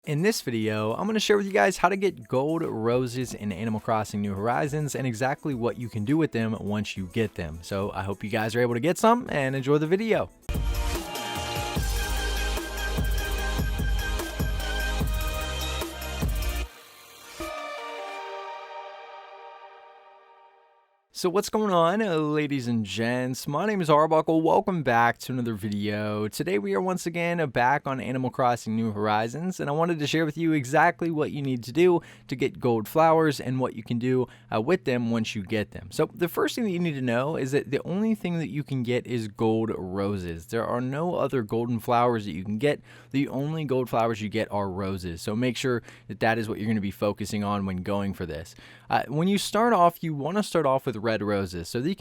In this video, I'm going to share with you guys how to get gold roses in Animal Crossing New Horizons and exactly what you can do with them once you get them. So I hope you guys are able to get some and enjoy the video. So what's going on, ladies and gents? My name is Arbuckle. Welcome back to another video. Today we are once again back on Animal Crossing New Horizons, and I wanted to share with you exactly what you need to do to get gold flowers and what you can do with them once you get them. So the first thing that you need to know is that the only thing that you can get is gold roses. There are no other golden flowers that you can get. The only gold flowers you get are roses. So make sure that that is what you're going to be focusing on when going for this. When you start off, you want to start off with red roses. So these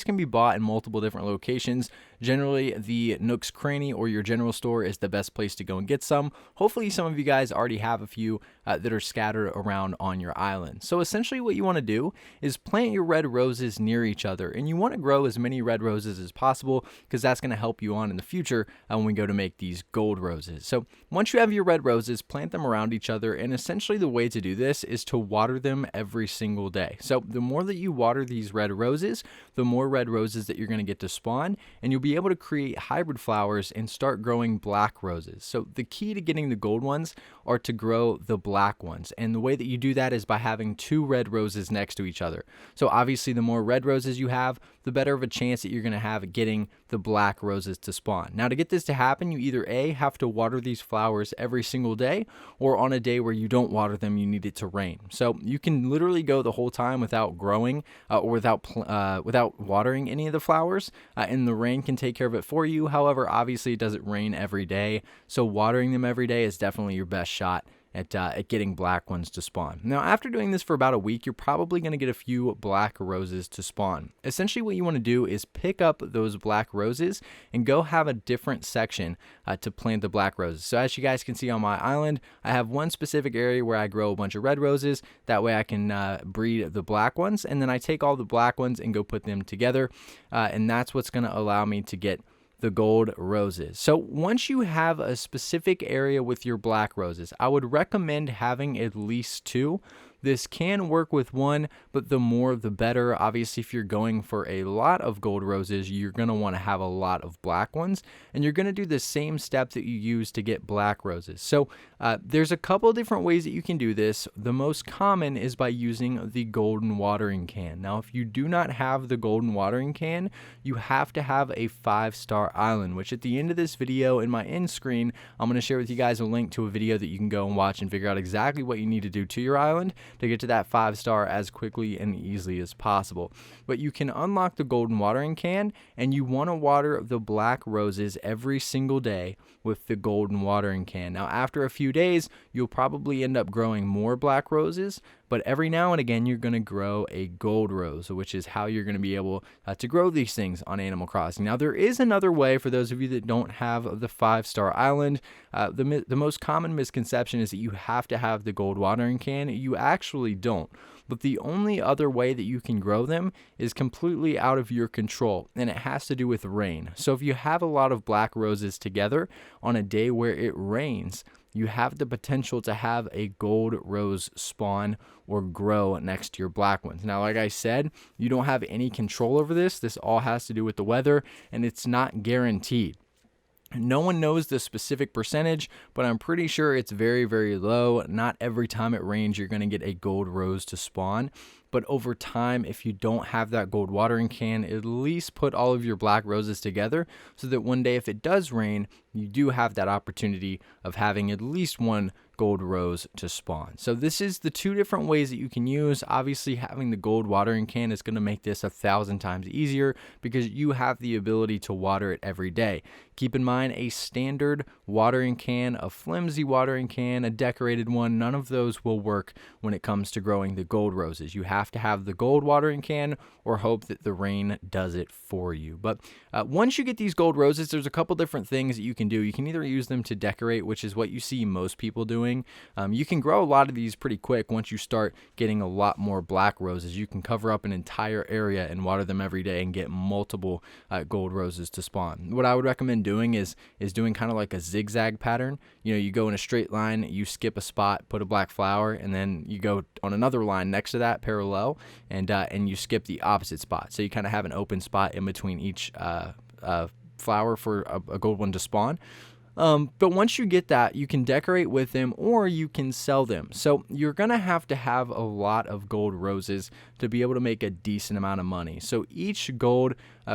can be bought in multiple different locations. Generally, the Nook's Cranny or your general store is the best place to go and get some. Hopefully, some of you guys already have a few that are scattered around on your island. So essentially what you want to do is plant your red roses near each other, and you want to grow as many red roses as possible because that's going to help you on in the future when we go to make these gold roses. So once you have your red roses, plant them around each other, and essentially the way to do this is to water them every single day. So the more that you water these red roses, the more red roses that you're going to get to spawn, and you'll be able to create hybrid flowers and start growing black roses. So the key to getting the gold ones are to grow the black ones, and the way that you do that is by having two red roses next to each other. So obviously the more red roses you have, the better of a chance that you're going to have at getting the black roses to spawn. Now, to get this to happen, you either A, have to water these flowers every single day, or on a day where you don't water them, you need it to rain. So you can literally go the whole time without growing or without watering any of the flowers, and the rain can take care of it for you. However, obviously it doesn't rain every day, so watering them every day is definitely your best shot at getting black ones to spawn. Now, after doing this for about a week, you're probably going to get a few black roses to spawn. Essentially, what you want to do is pick up those black roses and go have a different section to plant the black roses. So as you guys can see on my island, I have one specific area where I grow a bunch of red roses. That way I can breed the black ones, and then I take all the black ones and go put them together, and that's what's going to allow me to get the gold roses. So once you have a specific area with your black roses, I would recommend having at least two. This can work with one, but the more the better. Obviously, if you're going for a lot of gold roses, you're going to want to have a lot of black ones, and you're going to do the same step that you use to get black roses. So there's a couple different ways that you can do this. The most common is by using the golden watering can. Now, if you do not have the golden watering can, you have to have a 5-star island, which at the end of this video in my end screen, I'm going to share with you guys a link to a video that you can go and watch and figure out exactly what you need to do to your island to get to that 5-star as quickly and easily as possible. But you can unlock the golden watering can, and you want to water the black roses every single day with the golden watering can. Now, after a few days, you'll probably end up growing more black roses, but every now and again, you're going to grow a gold rose, which is how you're going to be able to grow these things on Animal Crossing. Now, there is another way for those of you that don't have the 5-star island. The most common misconception is that you have to have the gold watering can. You actually don't. But the only other way that you can grow them is completely out of your control, and it has to do with rain. So if you have a lot of black roses together on a day where it rains, you have the potential to have a gold rose spawn or grow next to your black ones. Now, like I said, you don't have any control over this. This all has to do with the weather, and it's not guaranteed. No one knows the specific percentage, but I'm pretty sure it's very, very low. Not every time it rains, you're going to get a gold rose to spawn. But over time, if you don't have that gold watering can, at least put all of your black roses together so that one day if it does rain, you do have that opportunity of having at least one gold rose to spawn. So this is the two different ways that you can use. Obviously, having the gold watering can is going to make this 1,000 times easier because you have the ability to water it every day. Keep in mind, a standard watering can, a flimsy watering can, a decorated one, none of those will work when it comes to growing the gold roses. You have to have the gold watering can or hope that the rain does it for you. But once you get these gold roses, there's a couple different things that you can do. You can either use them to decorate, which is what you see most people doing. doing. You can grow a lot of these pretty quick once you start getting a lot more black roses. You can cover up an entire area and water them every day and get multiple gold roses to spawn. What I would recommend doing is doing kind of like a zigzag pattern. You know, you go in a straight line, you skip a spot, put a black flower, and then you go on another line next to that parallel, and you skip the opposite spot. So you kind of have an open spot in between each flower for a gold one to spawn. But once you get that, you can decorate with them or you can sell them. So you're going to have a lot of gold roses to be able to make a decent amount of money. So each gold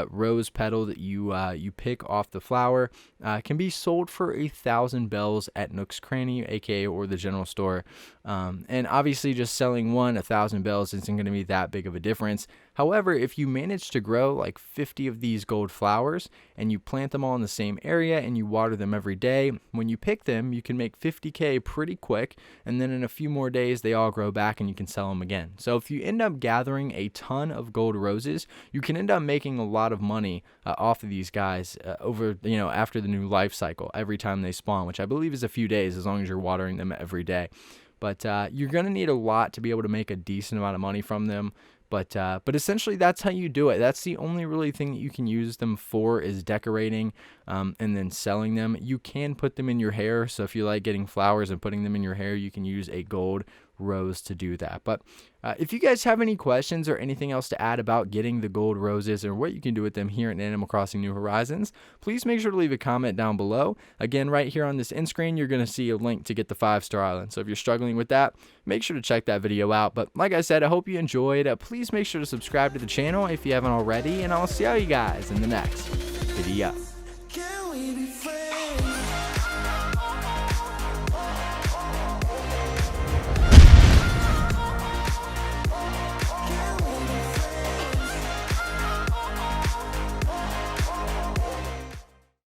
rose petal that you pick off the flower can be sold for 1,000 bells at Nook's Cranny, aka or the general store. And obviously just selling 1,000 bells isn't going to be that big of a difference. However, if you manage to grow like 50 of these gold flowers and you plant them all in the same area and you water them every day, when you pick them, you can make 50K pretty quick. And then in a few more days, they all grow back and you can sell them again. So if you end up gathering a ton of gold roses, you can end up making a lot of money off of these guys over, after the new life cycle, every time they spawn, which I believe is a few days as long as you're watering them every day. But you're going to need a lot to be able to make a decent amount of money from them. But essentially that's how you do it. That's the only really thing that you can use them for is decorating and then selling them. You can put them in your hair. So if you like getting flowers and putting them in your hair, you can use a gold rose to do that. But if you guys have any questions or anything else to add about getting the gold roses or what you can do with them here in Animal Crossing New Horizons, please make sure to leave a comment down below. Again, right here on this end screen, you're going to see a link to get the 5-star island. So if you're struggling with that, make sure to check that video out. But like I said, I hope you enjoyed. Please make sure to subscribe to the channel if you haven't already, and I'll see all you guys in the next video.